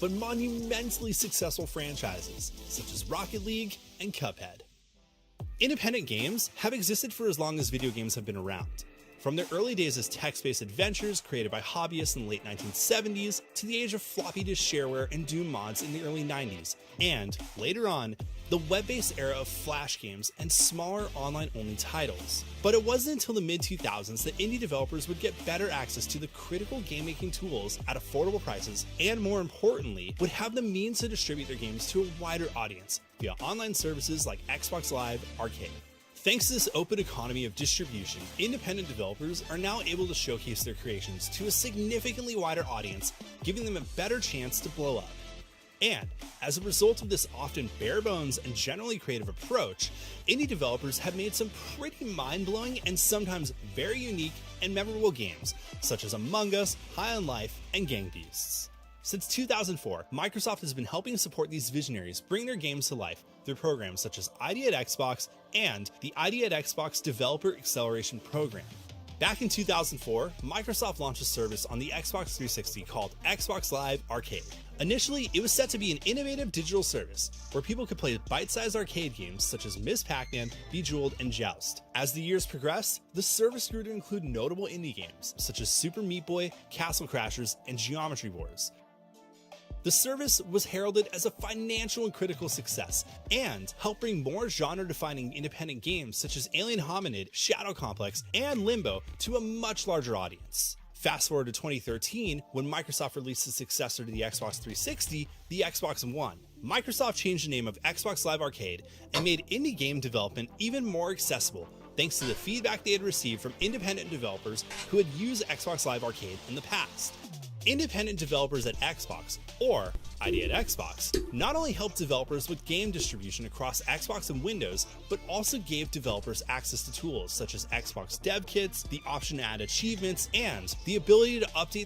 but monumentally successful franchises such as Rocket League and Cuphead. Independent games have existed for as long as video games have been around. From their early days as text-based adventures created by hobbyists in the late 1970s to the age of floppy disk shareware and Doom mods in the early 90s, and, later on, the web-based era of Flash games and smaller online-only titles. But it wasn't until the mid-2000s that indie developers would get better access to the critical game-making tools at affordable prices, and more importantly, would have the means to distribute their games to a wider audience via online services like Xbox Live Arcade. Thanks to this open economy of distribution, independent developers are now able to showcase their creations to a significantly wider audience, giving them a better chance to blow up. And as a result of this often bare bones and generally creative approach, indie developers have made some pretty mind-blowing and sometimes very unique and memorable games, such as Among Us, High on Life, and Gang Beasts. Since 2004, Microsoft has been helping support these visionaries bring their games to life through programs such as ID at Xbox and the ID at Xbox Developer Acceleration Program. Back in 2004, Microsoft launched a service on the Xbox 360 called Xbox Live Arcade. Initially, it was set to be an innovative digital service where people could play bite-sized arcade games such as Ms. Pac-Man, Bejeweled, and Joust. As the years progressed, the service grew to include notable indie games such as Super Meat Boy, Castle Crashers, and Geometry Wars. The service was heralded as a financial and critical success, and helped bring more genre-defining independent games such as Alien Hominid, Shadow Complex, and Limbo to a much larger audience. Fast forward to 2013, when Microsoft released the successor to the Xbox 360, the Xbox One. Microsoft changed the name of Xbox Live Arcade and made indie game development even more accessible, thanks to the feedback they had received from independent developers who had used Xbox Live Arcade in the past. Independent developers at Xbox, or ID at Xbox, not only helped developers with game distribution across Xbox and Windows, but also gave developers access to tools such as Xbox Dev Kits, the option to add achievements, and the ability to update